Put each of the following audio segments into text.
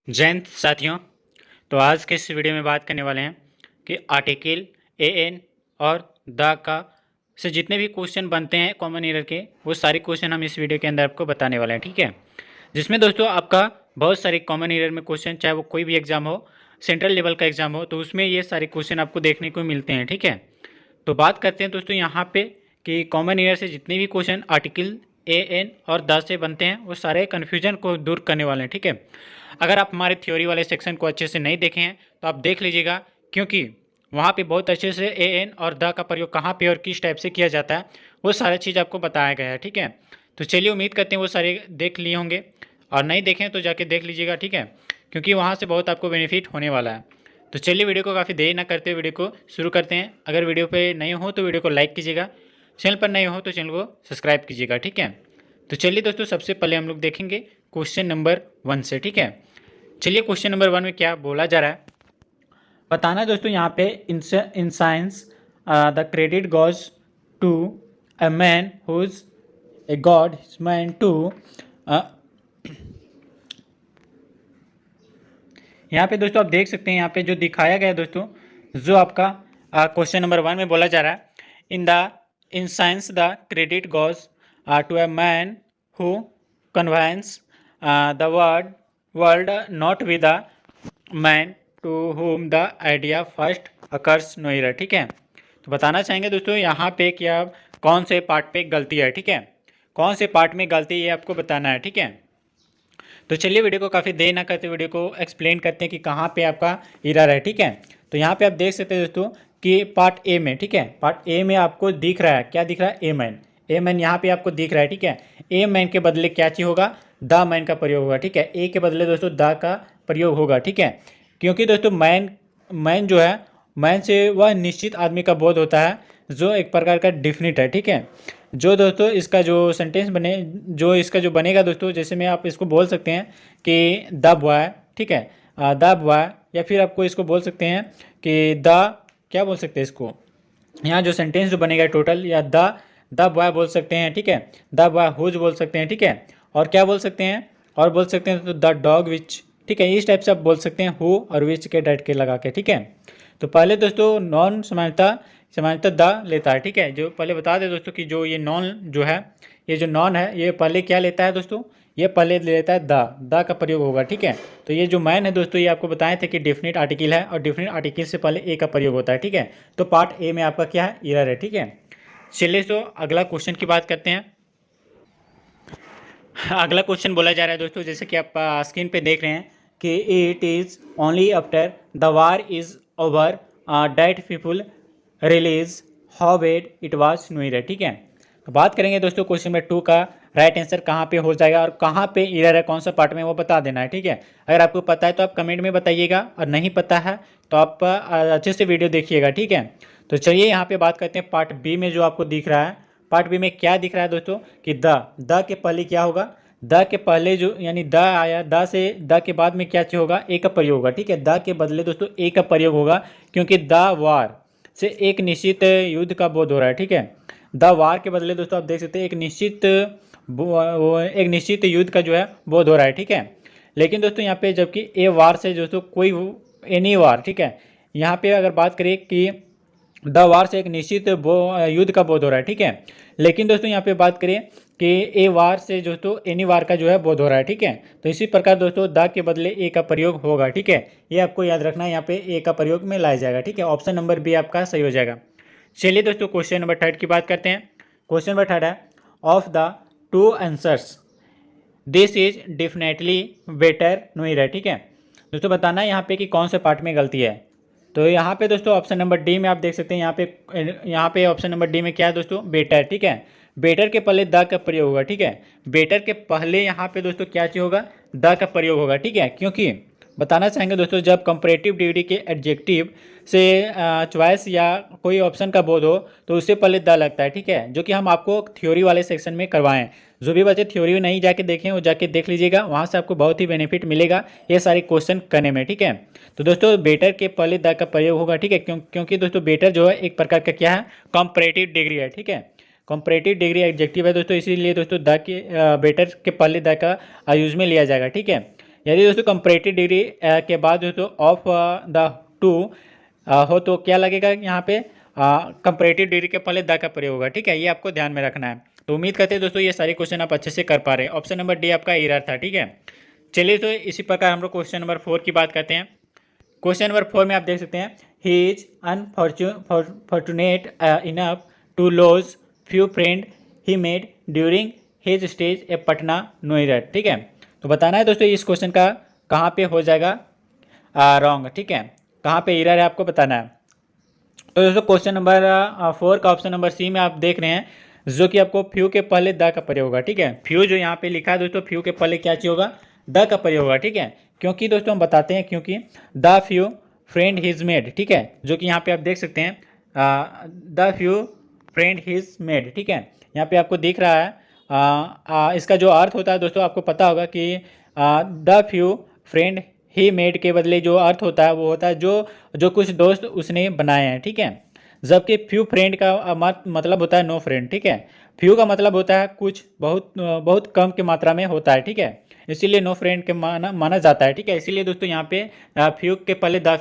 जय हिंद साथियों। तो आज के इस वीडियो में बात करने वाले हैं कि आर्टिकल एन और द का से जितने भी क्वेश्चन बनते हैं कॉमन ईयर के, वो सारे क्वेश्चन हम इस वीडियो के अंदर आपको बताने वाले हैं। ठीक है, जिसमें दोस्तों आपका बहुत सारे कॉमन ईयर में क्वेश्चन, चाहे वो कोई भी एग्जाम हो, सेंट्रल लेवल का एग्जाम हो, तो उसमें ये सारे क्वेश्चन आपको देखने को मिलते हैं। ठीक है, तो बात करते हैं दोस्तों यहाँ पे कि कॉमन ईयर से जितने भी क्वेश्चन आर्टिकल एन और द से बनते हैं, वो सारे कन्फ्यूजन को दूर करने वाले हैं। ठीक है, अगर आप हमारे थ्योरी वाले सेक्शन को अच्छे से नहीं देखे हैं तो आप देख लीजिएगा, क्योंकि वहाँ पे बहुत अच्छे से एन और द का प्रयोग कहाँ पे और किस टाइप से किया जाता है, वो सारा चीज़ आपको बताया गया है। ठीक है, तो चलिए, उम्मीद करते हैं वो सारे देख लिए होंगे, और नहीं देखें तो जाके देख लीजिएगा। ठीक है, क्योंकि वहाँ से बहुत आपको बेनिफिट होने वाला है। तो चलिए, वीडियो को काफ़ी देर ना करते हुए वीडियो को शुरू करते हैं। अगर वीडियो पे नए हो तो वीडियो को लाइक कीजिएगा, चैनल पर नए हो तो चैनल को सब्सक्राइब कीजिएगा। ठीक है, तो चलिए दोस्तों, सबसे पहले हम लोग देखेंगे क्वेश्चन नंबर 1 से। ठीक है, चलिए, क्वेश्चन नंबर 1 में क्या बोला जा रहा है बताना दोस्तों। यहाँ पे in science the credit goes to a man whose a god man too. यहाँ पे दोस्तों आप देख सकते हैं, यहाँ पे जो दिखाया गया है दोस्तों, जो आपका क्वेश्चन नंबर 1 में बोला जा रहा है, in science the credit goes to a man who convince the world not with the man to whom the idea first occurs no error. ठीक है, तो बताना चाहेंगे दोस्तों यहाँ पे कि आप कौन से पार्ट पे गलती है। ठीक है, कौन से पार्ट में गलती है ये आपको बताना है। ठीक है, तो चलिए, वीडियो को काफ़ी देर ना करते वीडियो को एक्सप्लेन करते हैं कि कहाँ पे आपका एरर है। ठीक है, तो यहाँ पे आप देख सकते हैं दोस्तों कि पार्ट ए में, ठीक है, पार्ट ए में आपको दिख रहा है, क्या दिख रहा है, ए मैन यहाँ पे आपको दिख रहा है। ठीक है, ए मैन के बदले क्या चीज़ होगा, द मैन का प्रयोग होगा। ठीक है, ए के बदले दोस्तों द का प्रयोग होगा। ठीक है, क्योंकि दोस्तों मैन मैन जो है, मैन से वह निश्चित आदमी का बोध होता है, जो एक प्रकार का डिफिनिट है। ठीक है, जो दोस्तों इसका जो सेंटेंस बने, जो इसका जो बनेगा दोस्तों, जैसे में आप इसको बोल सकते हैं कि द बॉय। ठीक है, द बॉय, या फिर आपको इसको बोल सकते हैं कि द, क्या बोल सकते हैं इसको, यहाँ जो सेंटेंस जो बनेगा टोटल, या द बॉय बोल सकते हैं। ठीक है, द बॉय हुज बोल सकते हैं। ठीक है, और क्या बोल सकते हैं, और बोल सकते हैं तो द डॉग विच। ठीक है, इस टाइप से आप बोल सकते हैं हु और विच के डट के लगा के। ठीक है, तो पहले दोस्तों नॉन समानता समानता द लेता है। ठीक है, जो पहले बता दें दोस्तों कि जो ये नॉन जो है, ये जो नॉन है, ये पहले क्या लेता है दोस्तों, ये पहले लेता है द का प्रयोग होगा। ठीक है, तो ये जो मैन है दोस्तों, ये आपको बताए थे कि डेफिनेट आर्टिकल है, और डेफिनेट आर्टिकल से पहले ए का प्रयोग होता है। ठीक है, तो पार्ट ए में आपका क्या है, एरर है। ठीक है, चलिए तो अगला क्वेश्चन की बात करते हैं। अगला क्वेश्चन बोला जा रहा है दोस्तों, जैसे कि आप स्क्रीन पे देख रहे हैं कि it is only after the war is over that people realise how bad it was no error. ठीक है, तो बात करेंगे दोस्तों क्वेश्चन नंबर 2 का राइट आंसर कहाँ पे हो जाएगा और कहाँ पे एरर है, कौन सा पार्ट में, वो बता देना है। ठीक है, अगर आपको पता है तो आप कमेंट में बताइएगा, और नहीं पता है तो आप अच्छे से वीडियो देखिएगा। ठीक है, तो चलिए यहाँ पे बात करते हैं पार्ट बी में। जो आपको दिख रहा है, पार्ट बी में क्या दिख रहा है दोस्तों कि द के पहले क्या होगा, द के पहले जो यानी द आया, द से द के बाद में क्या चीज होगा, ए का प्रयोग होगा। ठीक है, द के बदले दोस्तों ए का प्रयोग होगा, क्योंकि द वार से एक निश्चित युद्ध का बोध हो रहा है। ठीक है, द वार के बदले दोस्तों आप देख सकते हैं एक निश्चित युद्ध का जो है बोध हो रहा है। ठीक है, लेकिन दोस्तों यहाँ पे जबकि ए वार से दोस्तों कोई एनी वार। ठीक है, यहाँ पे अगर बात करें कि द वार से एक निश्चित युद्ध का बोध हो रहा है। ठीक है, लेकिन दोस्तों यहाँ पे बात करें कि ए वार से दोस्तों एनी वार का जो है बोध हो रहा है। ठीक है, तो इसी प्रकार दोस्तों द के बदले ए का प्रयोग होगा। ठीक है, ये आपको याद रखना है, यहाँ पे ए का प्रयोग में लाया जाएगा। ठीक है, ऑप्शन नंबर बी आपका सही हो जाएगा। चलिए दोस्तों, क्वेश्चन नंबर 3 की बात करते हैं। क्वेश्चन नंबर 3 है, of the two answers this is definitely better no error. ठीक है, दोस्तों बताना है यहाँ पे कि कौन से पार्ट में गलती है। तो यहाँ पे दोस्तों ऑप्शन नंबर डी में आप देख सकते हैं, यहाँ पे ऑप्शन नंबर डी में क्या है दोस्तों, बेटर। ठीक है, बेटर के पहले द का प्रयोग होगा। ठीक है, बेटर के पहले यहाँ पे दोस्तों क्या चीज होगा, द का प्रयोग होगा। ठीक है, क्योंकि बताना चाहेंगे दोस्तों, जब कंपैरेटिव डिग्री के एडजेक्टिव से चॉइस या कोई ऑप्शन का बोध हो तो उससे पहले द लगता है। ठीक है, जो कि हम आपको थ्योरी वाले सेक्शन में करवाएं। जो भी बच्चे थ्योरी नहीं जाके देखें वो जाके देख लीजिएगा, वहाँ से आपको बहुत ही बेनिफिट मिलेगा ये सारे क्वेश्चन करने में। ठीक है, तो दोस्तों बेटर के पहले द का प्रयोग होगा। ठीक है, क्योंकि दोस्तों बेटर जो है एक प्रकार का क्या है, कंपैरेटिव डिग्री है। ठीक है, कंपैरेटिव डिग्री एडजेक्टिव है दोस्तों, इसीलिए दोस्तों द के बेटर के पहले द का यूज में लिया जाएगा। ठीक है, यदि दोस्तों कंपैरेटिव डिग्री के बाद दोस्तों ऑफ द टू हो तो क्या लगेगा यहाँ पे कंपैरेटिव डिग्री के पहले द का प्रयोग होगा। ठीक है, ये आपको ध्यान में रखना है। तो उम्मीद करते हैं दोस्तों ये सारे क्वेश्चन आप अच्छे से कर पा रहे हैं। ऑप्शन नंबर डी आपका एरर था। ठीक है, चलिए तो इसी प्रकार हम लोग क्वेश्चन नंबर 4 की बात करते हैं। क्वेश्चन नंबर 4 में आप देख सकते हैं, he is unfortunate enough to lose few friend he made during his stay at Patna no error. ठीक है, तो बताना है दोस्तों इस क्वेश्चन का कहाँ पे हो जाएगा रॉन्ग। ठीक है, कहाँ पे एरर है आपको बताना है। तो दोस्तों क्वेश्चन नंबर 4 का ऑप्शन नंबर सी में आप देख रहे हैं, जो कि आपको फ्यू के पहले द का प्रयोग होगा। ठीक है, फ्यू जो यहाँ पे लिखा है दोस्तों, फ्यू के पहले क्या चीज होगा, द का प्रयोग होगा। ठीक है, क्योंकि दोस्तों हम बताते हैं, क्योंकि the few friend his made. ठीक है, जो कि यहाँ पे आप देख सकते हैं the few friend his made. ठीक है, यहाँ पे आपको दिख रहा है इसका जो अर्थ होता है दोस्तों आपको पता होगा कि the few friend he made के बदले जो अर्थ होता है वो होता है जो कुछ दोस्त उसने बनाए हैं। ठीक है, जबकि फ्यू फ्रेंड का मतलब होता है नो फ्रेंड। ठीक है, फ्यू का मतलब होता है कुछ बहुत कम की मात्रा में होता है। ठीक है, इसीलिए नो फ्रेंड के माना जाता है। ठीक है, इसीलिए दोस्तों यहाँ पे फ्यू के पहले द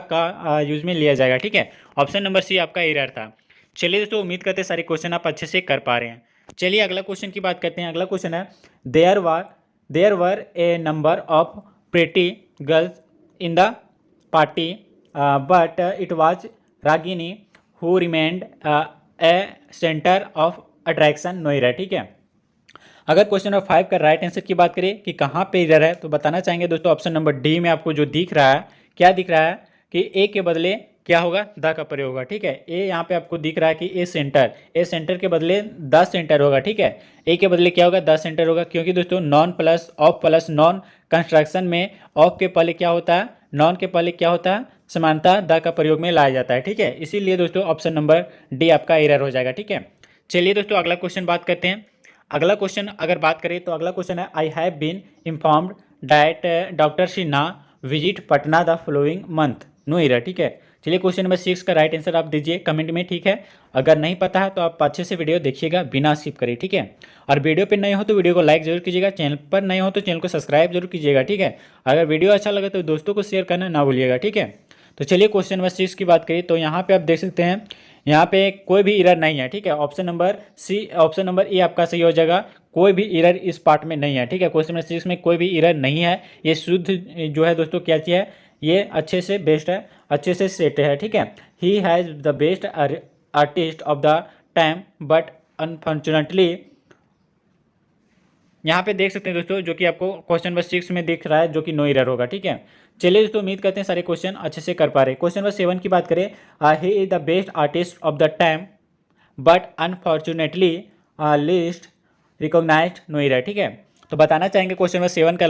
का यूज में लिया जाएगा। ठीक है, ऑप्शन नंबर सी आपका एरर था। चलिए दोस्तों, उम्मीद करते हैं सारे क्वेश्चन आप अच्छे से कर पा रहे हैं। चलिए अगला क्वेश्चन की बात करते हैं। अगला क्वेश्चन है, there were a number of pretty girls in the party but it was Ragini who remained a centre of attraction no error. ठीक है, अगर क्वेश्चन नंबर 5 का राइट आंसर की बात करें कि कहाँ पे इधर है, तो बताना चाहेंगे दोस्तों ऑप्शन नंबर डी में आपको जो दिख रहा है, क्या दिख रहा है कि ए के बदले क्या होगा, द का प्रयोग होगा। ठीक है, ए यहाँ पे आपको दिख रहा है कि ए सेंटर के बदले द सेंटर होगा। ठीक है, ए के बदले क्या होगा, द सेंटर होगा, क्योंकि दोस्तों नॉन प्लस नॉन कंस्ट्रक्शन में ऑफ के पहले क्या होता है, नॉन के पहले क्या होता है, समानता द का प्रयोग में लाया जाता है। ठीक है, इसीलिए दोस्तों ऑप्शन नंबर डी आपका एरर हो जाएगा। ठीक है, चलिए दोस्तों अगला क्वेश्चन बात करते हैं। अगला क्वेश्चन अगर बात करें तो अगला क्वेश्चन है, I have been informed that doctor Sinha visit Patna the following month no error. ठीक है, चलिए क्वेश्चन नंबर 6 का राइट आंसर आप दीजिए कमेंट में। ठीक है, अगर नहीं पता है तो आप अच्छे से वीडियो देखिएगा बिना स्किप करिए। ठीक है, और वीडियो पे नए हो तो वीडियो को लाइक जरूर कीजिएगा, चैनल पर नए हो तो चैनल को सब्सक्राइब जरूर कीजिएगा। ठीक है, अगर वीडियो अच्छा लगे तो दोस्तों को शेयर करना ना भूलिएगा। ठीक है, तो चलिए क्वेश्चन नंबर 6 की बात करिए तो यहाँ पे आप देख सकते हैं, यहाँ पे कोई भी एरर नहीं है। ठीक है, ऑप्शन नंबर ए आपका सही हो जाएगा, कोई भी एरर इस पार्ट में नहीं है। ठीक है, क्वेश्चन नंबर 6 में कोई भी एरर नहीं है, ये शुद्ध जो है दोस्तों क्या चीज़ है, ये अच्छे से बेस्ट है, अच्छे से सेट है। ठीक है, he has the best artist of the time but unfortunately, यहाँ पे देख सकते हैं दोस्तों जो कि आपको क्वेश्चन नंबर 6 में दिख रहा है, जो कि नो एरर होगा। ठीक है, चलिए दोस्तों उम्मीद करते हैं सारे क्वेश्चन अच्छे से कर पा रहे हैं। क्वेश्चन नंबर 7 की बात करें, he is the best artist of the time but unfortunately list recognised no error. ठीक है, तो बताना चाहेंगे क्वेश्चन नंबर 7 का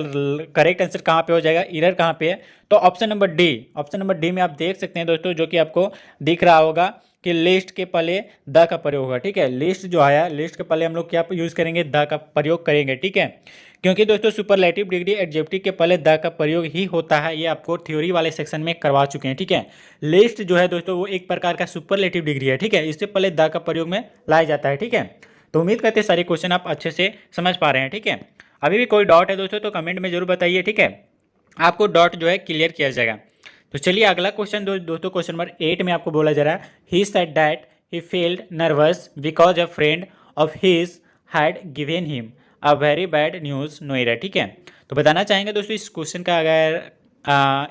करेक्ट आंसर कहाँ पे हो जाएगा, एरर कहाँ पे है, तो ऑप्शन नंबर डी में आप देख सकते हैं दोस्तों, जो कि आपको दिख रहा होगा कि लिस्ट के पहले द का प्रयोग होगा। ठीक है, लिस्ट जो आया, लिस्ट के पहले हम लोग क्या यूज़ करेंगे, द का प्रयोग करेंगे। ठीक है, क्योंकि दोस्तों सुपरलेटिव डिग्री एडजेक्टिव के पहले द का प्रयोग ही होता है, ये आपको थ्योरी वाले सेक्शन में करवा चुके हैं। ठीक है, लिस्ट जो है दोस्तों वो एक प्रकार का सुपरलेटिव डिग्री है। ठीक है, इससे पहले द का प्रयोग में लाया जाता है। ठीक है, तो उम्मीद करते हैं सारे क्वेश्चन आप अच्छे से समझ पा रहे हैं। ठीक है, अभी भी कोई डाउट है दोस्तों तो कमेंट में जरूर बताइए। ठीक है, आपको डाउट जो है क्लियर किया जाएगा। तो चलिए अगला क्वेश्चन दोस्तों क्वेश्चन नंबर 8 में आपको बोला जा रहा है, he said that he felt nervous because a friend of his had given him a very bad news no error. ठीक है, तो बताना चाहेंगे दोस्तों इस क्वेश्चन का अगर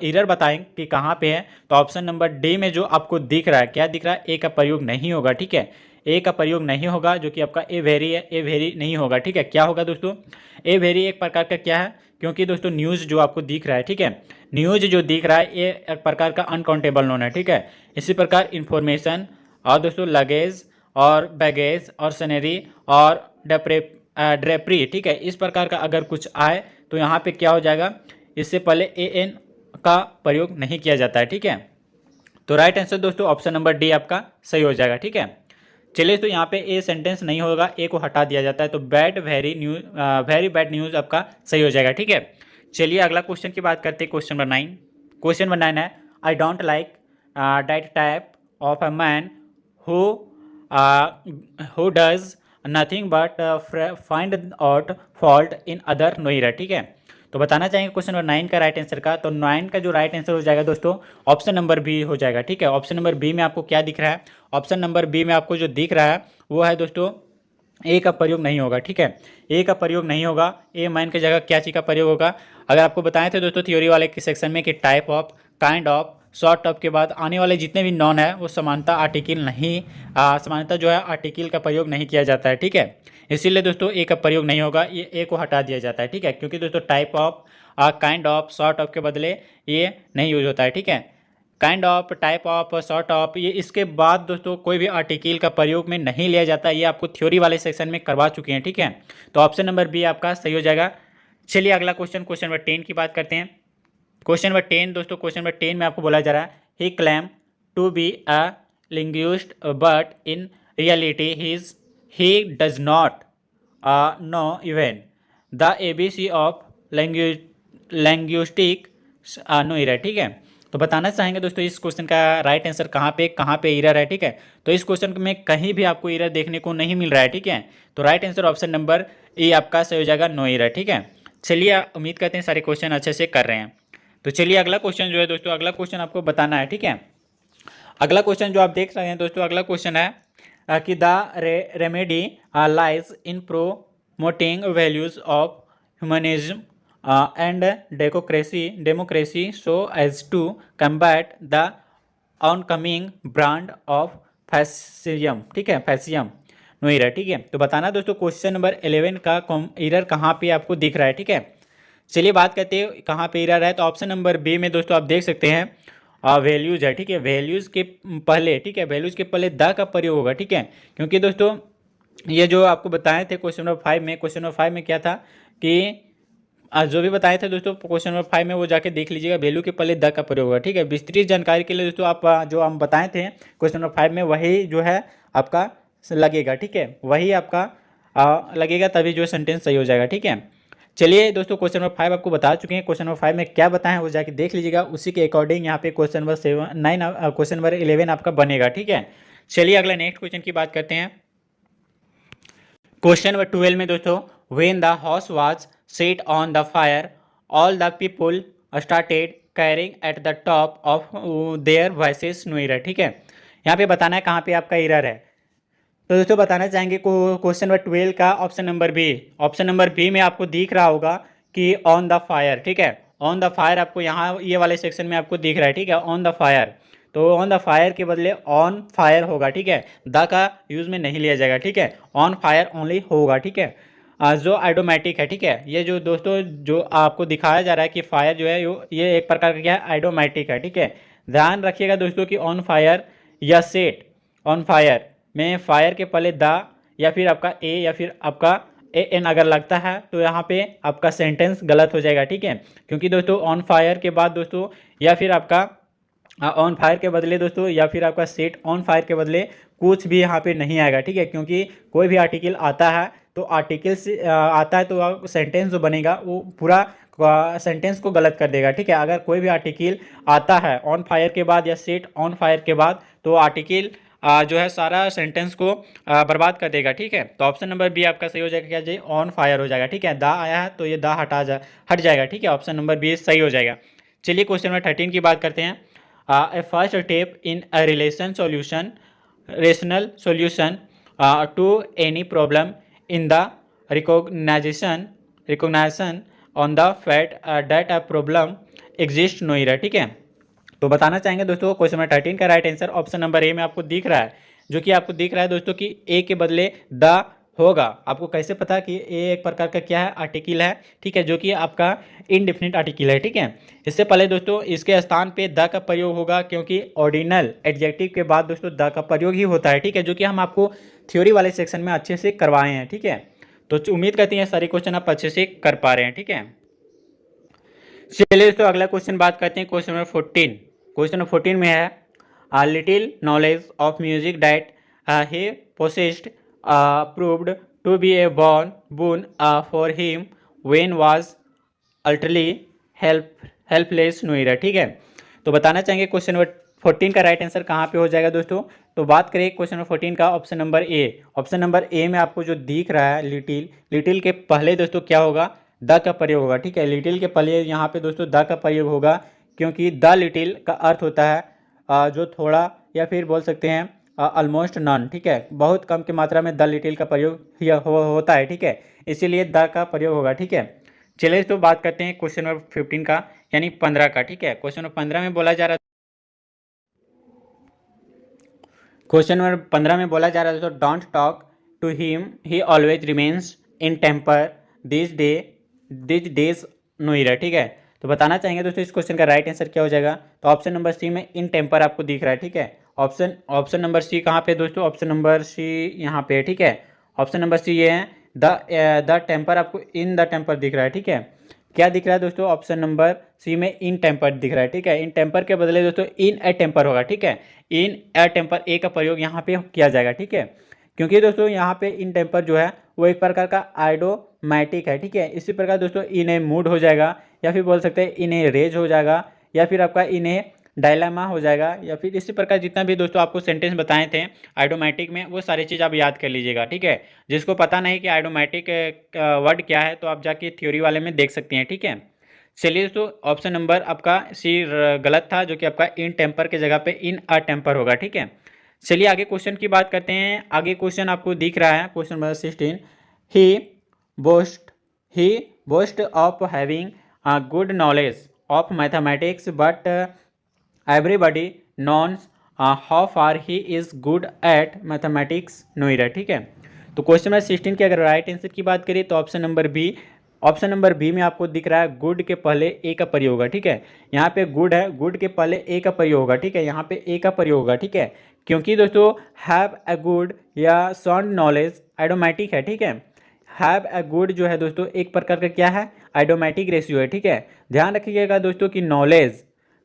एरर बताएं कि कहाँ पे है, तो ऑप्शन नंबर डी में जो आपको दिख रहा है, क्या दिख रहा है, ए का प्रयोग नहीं होगा। ठीक है, ए का प्रयोग नहीं होगा, जो कि आपका ए वेरी है, ए वेरी नहीं होगा। ठीक है, क्या होगा दोस्तों, ए वेरी एक प्रकार का क्या है, क्योंकि दोस्तों न्यूज़ जो आपको दिख रहा है, ठीक है, न्यूज़ जो दिख रहा है ये एक प्रकार का अनकाउंटेबल नोन है। ठीक है, इसी प्रकार इन्फॉर्मेशन और दोस्तों लगेज और बैगेज और सनरी और ड्रेपरी, ठीक है, इस प्रकार का अगर कुछ आए तो यहाँ पे क्या हो जाएगा, इससे पहले ए एन का प्रयोग नहीं किया जाता है। ठीक है, तो राइट आंसर दोस्तों ऑप्शन नंबर डी आपका सही हो जाएगा। ठीक है, चलिए तो यहाँ पे ए सेंटेंस नहीं होगा, ए को हटा दिया जाता है, तो वेरी बैड न्यूज़ आपका सही हो जाएगा। ठीक है, चलिए अगला क्वेश्चन की बात करते हैं। क्वेश्चन नंबर 9, क्वेश्चन नंबर 9 है, I don't like that type of a man who does nothing but find out fault in other no error. ठीक है, तो बताना चाहेंगे क्वेश्चन नंबर 9 का राइट आंसर का। तो 9 का जो राइट आंसर हो जाएगा दोस्तों ऑप्शन नंबर बी हो जाएगा। ठीक है, ऑप्शन नंबर बी में आपको क्या दिख रहा है? ऑप्शन नंबर बी में आपको जो दिख रहा है वो है दोस्तों ए का प्रयोग नहीं होगा। ठीक है, ए का प्रयोग नहीं होगा। ए मैन की जगह क्या चीज़ का प्रयोग होगा? अगर आपको बताए थे दोस्तों थ्योरी वाले के सेक्शन में कि type of, kind of, short of के बाद आने वाले जितने भी नॉन है वो समानता आर्टिकल नहीं, समानता जो है आर्टिकल का प्रयोग नहीं किया जाता है। ठीक है, इसीलिए दोस्तों ए का प्रयोग नहीं होगा, ये ए को हटा दिया जाता है। ठीक है, क्योंकि दोस्तों type of, kind of, short of के बदले ये नहीं यूज होता है। ठीक है, kind of, type of, short of, ये इसके बाद दोस्तों कोई भी आर्टिकल का प्रयोग में नहीं लिया जाता। ये आपको थ्योरी वाले सेक्शन में करवा चुके हैं। ठीक है, तो ऑप्शन नंबर बी आपका सही हो जाएगा। चलिए अगला क्वेश्चन, क्वेश्चन नंबर 10 की बात करते हैं। क्वेश्चन नंबर 10 दोस्तों, क्वेश्चन नंबर 10 में आपको बोला जा रहा है he claim to be a linguist but in reality he does not know even the ABC of linguistic no error. ठीक है, तो बताना चाहेंगे दोस्तों इस क्वेश्चन का राइट आंसर कहाँ पे इरर है। ठीक है, तो इस क्वेश्चन में कहीं भी आपको इरर देखने को नहीं मिल रहा है। ठीक है, तो right answer option number A आपका सही हो जाएगा, नो इरर। ठीक है, चलिए उम्मीद करते हैं सारे क्वेश्चन अच्छे से कर रहे हैं। तो चलिए अगला क्वेश्चन जो है दोस्तों, अगला क्वेश्चन आपको बताना है। ठीक है, अगला क्वेश्चन जो आप देख रहे हैं दोस्तों, अगला क्वेश्चन है कि the remedy lies in promoting values of humanism and democracy so as to combat the oncoming brand of fascism. ठीक है, फैसिज्म नो इरर। ठीक है, तो बताना दोस्तों क्वेश्चन नंबर 11 का इरर कहाँ पे आपको दिख रहा है। ठीक है, चलिए बात करते हैं कहाँ पे इरर है। तो ऑप्शन नंबर बी में दोस्तों आप देख सकते हैं वैल्यूज है। ठीक है, वैल्यूज के पहले, ठीक है, वैल्यूज के पहले द का प्रयोग होगा। ठीक है, क्योंकि दोस्तों ये जो आपको बताए थे क्वेश्चन नंबर 5 में, क्वेश्चन नंबर 5 में क्या था कि जो भी बताए थे दोस्तों क्वेश्चन नंबर 5 में वो जाके देख लीजिएगा, वैल्यू के पहले द का प्रयोग होगा। ठीक है, विस्तृत जानकारी के लिए दोस्तों आप जो हम बताए थे क्वेश्चन नंबर 5 में वही जो है आपका लगेगा। ठीक है, वही आपका लगेगा, तभी जो सेंटेंस सही हो जाएगा। ठीक है, चलिए दोस्तों क्वेश्चन नंबर 5 आपको बता चुके हैं, क्वेश्चन नंबर 5 में क्या बताएं वो जाके देख लीजिएगा, उसी के अकॉर्डिंग यहाँ पे क्वेश्चन नंबर 9 क्वेश्चन नंबर 11 आपका बनेगा। ठीक है, चलिए अगला नेक्स्ट क्वेश्चन की बात करते हैं। क्वेश्चन नंबर 12 में दोस्तों when the house was set on the fire all the people started crying at the top of their voices no error. ठीक है, यहाँ पे बताना है कहाँ पे आपका इरर है। तो दोस्तों बताना चाहेंगे क्वेश्चन नंबर 12 का option number B, option number B में आपको दिख रहा होगा कि ऑन द फायर। ठीक है, ऑन द फायर आपको यहाँ ये वाले सेक्शन में आपको दिख रहा है। ठीक है, ऑन द फायर, तो ऑन द फायर के बदले ऑन फायर होगा। ठीक है, द का यूज में नहीं लिया जाएगा। ठीक है, ऑन फायर ओनली होगा। ठीक है, जो आइडोमेटिक है। ठीक है, ये जो दोस्तों जो आपको दिखाया जा रहा है कि फायर जो है ये एक प्रकार का क्या है, आइडोमेटिक है। ठीक है, ध्यान रखिएगा दोस्तों कि ऑन फायर या सेट, ऑन फायर में फायर के पहले द या फिर आपका ए या फिर आपका ए एन अगर लगता है तो यहाँ पे आपका सेंटेंस गलत हो जाएगा। ठीक है, क्योंकि दोस्तों ऑन फायर के बाद दोस्तों या फिर आपका ऑन फायर के बदले दोस्तों या फिर आपका सेट ऑन फायर के बदले कुछ भी यहाँ पे नहीं आएगा। ठीक है, क्योंकि कोई भी आर्टिकल आता है तो आर्टिकल से आता है तो सेंटेंस जो बनेगा वो पूरा सेंटेंस को गलत कर देगा। ठीक है, अगर कोई भी आर्टिकल आता है ऑन फायर के बाद या सेट ऑन फायर के बाद तो आर्टिकल जो है सारा सेंटेंस को बर्बाद कर देगा। ठीक है, तो ऑप्शन नंबर बी आपका सही हो जाएगा, क्या जी ऑन फायर हो जाएगा। ठीक है, द आया है तो ये द हट जाएगा। ठीक है, ऑप्शन नंबर बी सही हो जाएगा। चलिए क्वेश्चन नंबर 13 की बात करते हैं। A first step in a rational solution to any problem in the recognisation on the fact that a problem exist no error. ठीक है, तो बताना चाहेंगे दोस्तों क्वेश्चन नंबर 13 का right answer option number A में आपको दिख रहा है, जो कि आपको दिख रहा है दोस्तों कि ए के बदले द होगा। आपको कैसे पता कि ए एक प्रकार का क्या है, आर्टिकल है। ठीक है, जो कि आपका इनडिफिनिट आर्टिकल है। ठीक है, इससे पहले दोस्तों इसके स्थान पे द का प्रयोग होगा, क्योंकि ऑर्डिनल एडजेक्टिव के बाद दोस्तों द का प्रयोग ही होता है। ठीक है, जो कि हम आपको थ्योरी वाले सेक्शन में अच्छे से करवाए हैं। ठीक है, तो उम्मीद करते हैं सारे क्वेश्चन आप अच्छे से कर पा रहे हैं। ठीक है, चलिए दोस्तों अगला क्वेश्चन बात करते हैं। क्वेश्चन नंबर 14, क्वेश्चन नंबर 14 में है little knowledge of music that he possessed proved to be a boon for him when was utterly helpless no error। ठीक है, तो बताना चाहेंगे क्वेश्चन नंबर 14 का राइट आंसर कहाँ पे हो जाएगा दोस्तों। तो बात करें क्वेश्चन नंबर 14 का option number A, option number A में आपको जो दिख रहा है लिटिल के पहले दोस्तों क्या होगा, द का प्रयोग होगा, ठीक है। लिटिल के पहले यहाँ पे दोस्तों द का प्रयोग होगा, क्योंकि द लिटिल का अर्थ होता है जो थोड़ा, या फिर बोल सकते हैं ऑलमोस्ट नॉन, ठीक है। बहुत कम की मात्रा में द लिटिल का प्रयोग होता है, ठीक है, इसीलिए द का प्रयोग होगा, ठीक है। चलिए तो बात करते हैं क्वेश्चन नंबर 15 का, यानी 15 का, ठीक है। क्वेश्चन नंबर 15 में बोला जा रहा क्वेश्चन नंबर 15 में बोला जा रहा है, तो don't talk to him, he always remains in temper this days no error, ठीक है। तो बताना चाहेंगे दोस्तों इस क्वेश्चन का राइट आंसर क्या हो जाएगा। तो ऑप्शन नंबर सी में इन टेम्पर आपको दिख रहा है, ठीक है। ऑप्शन नंबर सी कहाँ पे दोस्तों, ऑप्शन नंबर सी यहाँ पे, ठीक है। ऑप्शन नंबर सी ये है द टेम्पर, आपको इन द टेम्पर दिख रहा है, ठीक है। क्या दिख रहा है दोस्तों, ऑप्शन नंबर सी में इन टेम्पर दिख रहा है, ठीक है। इन टेम्पर के बदले दोस्तों इन ए टेम्पर होगा, ठीक है। इन ए टेम्पर ए का प्रयोग यहाँ पे किया जाएगा, ठीक है। क्योंकि दोस्तों यहाँ पे इन टेम्पर जो है वो एक प्रकार का आइडोमैटिक है, ठीक है। इसी प्रकार दोस्तों इन ए मूड हो जाएगा, या फिर बोल सकते हैं इन ए रेज हो जाएगा, या फिर आपका इन ए डायलामा हो जाएगा, या फिर इसी प्रकार जितना भी दोस्तों आपको सेंटेंस बताए थे आइडोमैटिक में, वो सारी चीज़ आप याद कर लीजिएगा, ठीक है। जिसको पता नहीं कि आइडोमैटिक वर्ड क्या है, तो आप जाके थ्योरी वाले में देख सकते हैं, ठीक है। चलिए दोस्तों ऑप्शन नंबर आपका सी गलत था, जो कि आपका इन टेम्पर के जगह पे इन अ टेम्पर होगा, ठीक है। चलिए आगे क्वेश्चन की बात करते हैं। आगे क्वेश्चन आपको दिख रहा है, question number 16, he boast he boast of having good knowledge of mathematics but everybody knows how far he is good at mathematics no error, ठीक है। तो क्वेश्चन नंबर 16 की अगर राइट आंसर की बात करें तो ऑप्शन नंबर बी में आपको दिख रहा है गुड के पहले ए का प्रयोग होगा, ठीक है। यहाँ पे गुड है, गुड के पहले ए का प्रयोग होगा, ठीक है। यहाँ पे ए का प्रयोग होगा, ठीक है। क्योंकि दोस्तों हैव ए गुड या साउंड नॉलेज आइडोमैटिक है, ठीक है। हैव ए गुड जो है दोस्तों एक प्रकार का क्या है, आइडोमैटिक रेशियो है, ठीक है। ध्यान रखिएगा दोस्तों कि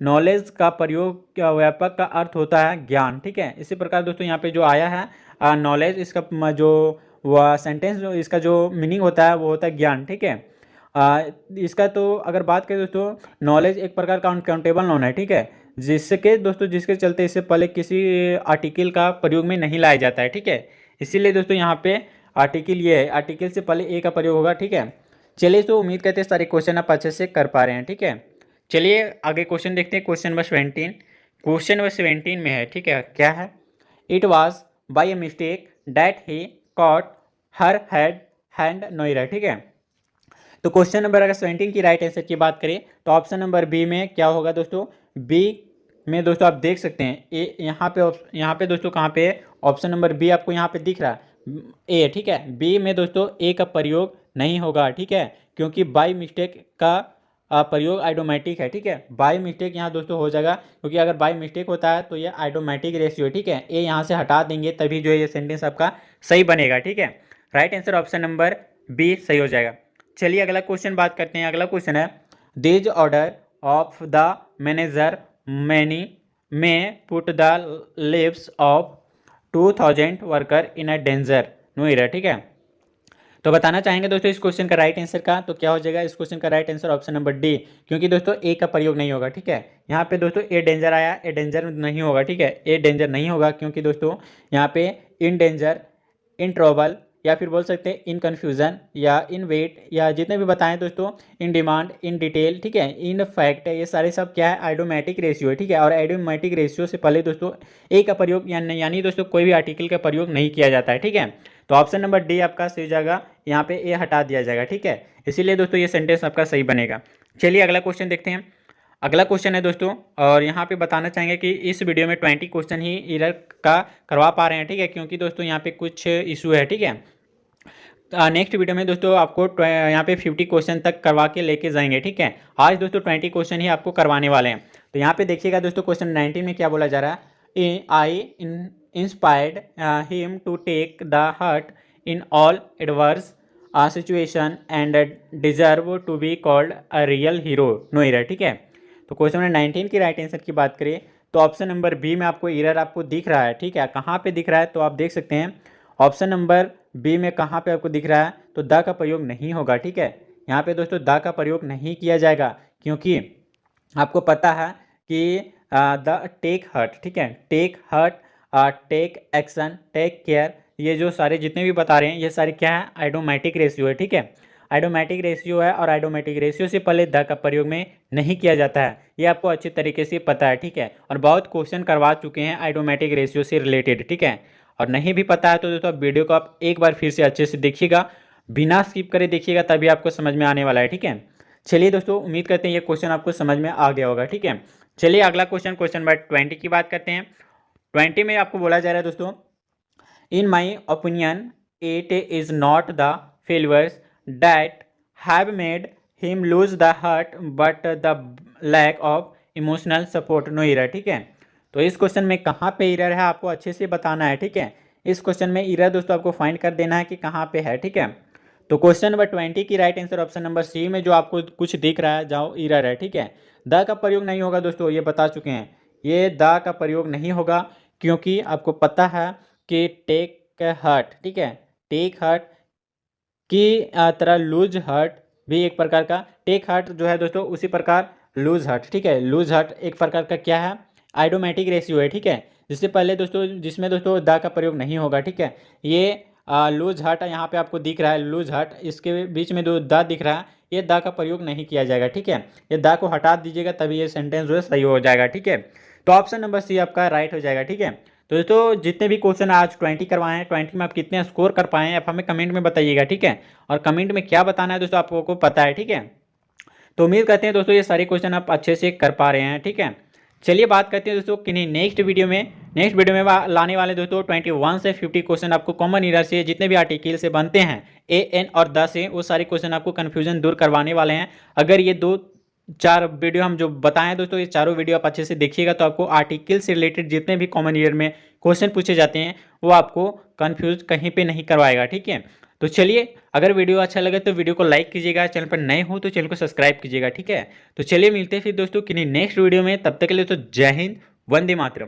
नॉलेज का प्रयोग व्यापक का अर्थ होता है ज्ञान, ठीक है। इसी प्रकार दोस्तों यहाँ पे जो आया है नॉलेज, इसका जो वह सेंटेंस जो इसका जो मीनिंग होता है वो होता है ज्ञान, ठीक है। इसका तो अगर बात करें दोस्तों, नॉलेज एक प्रकार का अनकाउंटेबल नॉन है, ठीक है। जिसके चलते इससे पहले किसी आर्टिकल का प्रयोग में नहीं लाया जाता है, ठीक है। इसीलिए दोस्तों यहाँ पे आर्टिकल ये है, आर्टिकल से पहले ए का प्रयोग होगा, ठीक है। चलिए तो उम्मीद करते हैं सारे क्वेश्चन आप अच्छे से कर पा रहे हैं, ठीक है। चलिए आगे क्वेश्चन देखते हैं, क्वेश्चन नंबर 17। क्वेश्चन नंबर 17 में है, ठीक है, क्या है, it was by a mistake that he caught her hand no error, ठीक है। तो क्वेश्चन नंबर अगर 17 की राइट आंसर की बात करें तो ऑप्शन नंबर बी में क्या होगा दोस्तों, बी में दोस्तों आप देख सकते हैं ए, यहाँ पे दोस्तों कहाँ पे ऑप्शन नंबर बी आपको यहाँ पे दिख रहा है ए, ठीक है। बी में दोस्तों ए का प्रयोग नहीं होगा, ठीक है, क्योंकि बाई मिस्टेक का प्रयोग आइडोमेटिक है, ठीक है। बाई मिस्टेक यहाँ दोस्तों हो जाएगा, क्योंकि अगर बाई मिस्टेक होता है तो ये आइडोमेटिक रेशियो है, ठीक है। ए यहाँ से हटा देंगे तभी जो है ये सेंटेंस आपका सही बनेगा, ठीक है। Right answer option number B सही हो जाएगा। चलिए अगला क्वेश्चन बात करते हैं। अगला क्वेश्चन है, this order of the manager many may put the lives of 2000 worker in a danger no error, ठीक है। तो बताना चाहेंगे दोस्तों इस क्वेश्चन का राइट आंसर का, तो क्या हो जाएगा इस क्वेश्चन का right answer option number D, क्योंकि दोस्तों ए का प्रयोग नहीं होगा, ठीक है। यहाँ पे दोस्तों ए डेंजर आया, ए डेंजर नहीं होगा, ठीक है। ए डेंजर नहीं होगा क्योंकि दोस्तों यहाँ पे इन डेंजर, इन ट्रबल, या फिर बोल सकते हैं इन कन्फ्यूज़न, या इन वेट, या जितने भी बताएं दोस्तों, इन डिमांड, इन डिटेल, ठीक है, इन फैक्ट, ये सारे सब क्या है, आइडोमेटिक रेशियो है, ठीक है। और आइडोमेटिक रेशियो से पहले दोस्तों ए का प्रयोग यानी दोस्तों कोई भी आर्टिकल का प्रयोग नहीं किया जाता है, ठीक है। तो ऑप्शन नंबर डी आपका सही जाएगा, यहाँ पे ए हटा दिया जाएगा, ठीक है। इसीलिए दोस्तों ये सेंटेंस आपका सही बनेगा। चलिए अगला क्वेश्चन देखते हैं। अगला क्वेश्चन है दोस्तों, और यहाँ पे बताना चाहेंगे कि इस वीडियो में 20 क्वेश्चन ही एरर का करवा पा रहे हैं, ठीक है, क्योंकि दोस्तों यहाँ पे कुछ इशू है, ठीक है। नेक्स्ट वीडियो में दोस्तों आपको यहाँ पे 50 क्वेश्चन तक करवा के लेके जाएंगे, ठीक है। आज दोस्तों 20 क्वेश्चन ही आपको करवाने वाले हैं। तो यहाँ पे देखिएगा दोस्तों क्वेश्चन 19 में क्या बोला जा रहा है, I inspired him to take the heart in all adverse situation and deserve to be called a real hero no error, ठीक है। तो क्वेश्चन नंबर 19 की राइट आंसर की बात करें तो ऑप्शन नंबर बी में आपको एरर आपको दिख रहा है, ठीक है। कहाँ पे दिख रहा है तो आप देख सकते हैं ऑप्शन नंबर बी में कहाँ पे आपको दिख रहा है, तो द का प्रयोग नहीं होगा, ठीक है। यहाँ पे दोस्तों द का प्रयोग नहीं किया जाएगा, क्योंकि आपको पता है कि द टेक हर्ट, ठीक है, take heart, take action, take care, ये जो सारे जितने भी बता रहे हैं ये सारे क्या है, आइडोमेटिक रेशियो है, ठीक है। आइडोमेटिक रेशियो है और आइडोमेटिक रेशियो से पहले द का प्रयोग में नहीं किया जाता है, ये आपको अच्छे तरीके से पता है, ठीक है। और बहुत क्वेश्चन करवा चुके हैं आइडोमेटिक रेशियो से रिलेटेड, ठीक है। और नहीं भी पता है तो दोस्तों आप वीडियो को आप एक बार फिर से अच्छे से देखिएगा, बिना स्किप करे देखिएगा, तभी आपको समझ में आने वाला है, ठीक है। चलिए दोस्तों, उम्मीद करते हैं ये क्वेश्चन आपको समझ में आ गया होगा, ठीक है। चलिए अगला क्वेश्चन, क्वेश्चन नंबर 20 की बात करते हैं। 20 में आपको बोला जा रहा है दोस्तों, in my opinion it is not the failures that have made him lose the heart but the lack of emotional support, no error, ठीक है। तो इस क्वेश्चन में कहाँ पे एरर है आपको अच्छे से बताना है, ठीक है। इस क्वेश्चन में एरर दोस्तों आपको फाइंड कर देना है कि कहाँ पे है, ठीक है। तो क्वेश्चन नंबर 20 की right answer option number C में जो आपको कुछ दिख रहा है जहाँ एरर है, ठीक है। द का प्रयोग नहीं होगा दोस्तों, ये बता चुके हैं, ये द का प्रयोग नहीं होगा, क्योंकि आपको पता है कि टेक हर्ट, ठीक है, टेक हर्ट की तरह लूज हर्ट भी एक प्रकार का, टेक हर्ट जो है दोस्तों उसी प्रकार लूज हर्ट, ठीक है। लूज हर्ट एक प्रकार का क्या है, आइडोमेटिक रेशियो है, ठीक है। जिससे पहले दोस्तों, जिसमें दोस्तों द का प्रयोग नहीं होगा, ठीक है। ये लूज हर्ट यहाँ पे आपको दिख रहा है, लूज हर्ट, इसके बीच में जो द दिख रहा है, ये द का प्रयोग नहीं किया जाएगा, ठीक है। ये द को हटा दीजिएगा तभी ये सेंटेंस जो है सही हो जाएगा, ठीक है। तो ऑप्शन नंबर सी आपका राइट हो जाएगा, ठीक है। तो दोस्तों जितने भी क्वेश्चन आज 20 करवाए हैं, 20 में आप कितने स्कोर कर पाए हैं आप हमें कमेंट में बताइएगा, ठीक है। और कमेंट में क्या बताना है दोस्तों आपको पता है, ठीक है। तो उम्मीद करते हैं दोस्तों ये सारे क्वेश्चन आप अच्छे से कर पा रहे हैं, ठीक है। चलिए बात करते हैं दोस्तों कि नेक्स्ट वीडियो में लाने वाले दोस्तों 21 से 50 क्वेश्चन आपको कॉमन एरर से जितने भी आर्टिकल से बनते हैं ए एन और द से, वो सारे क्वेश्चन आपको कन्फ्यूजन दूर करवाने वाले हैं। अगर ये 2-4 वीडियो हम जो बताएं दोस्तों, ये चारों वीडियो आप अच्छे से देखिएगा तो आपको आर्टिकल से रिलेटेड जितने भी कॉमन ईयर में क्वेश्चन पूछे जाते हैं वो आपको कंफ्यूज कहीं पे नहीं करवाएगा, ठीक है। तो चलिए, अगर वीडियो अच्छा लगे तो वीडियो को लाइक कीजिएगा, चैनल पर नए हो तो चैनल को सब्सक्राइब कीजिएगा, ठीक है। तो चलिए मिलते हैं फिर दोस्तों किन्हीं नेक्स्ट वीडियो में, तब तक के लिए तो जय हिंद, वंदे मातरम।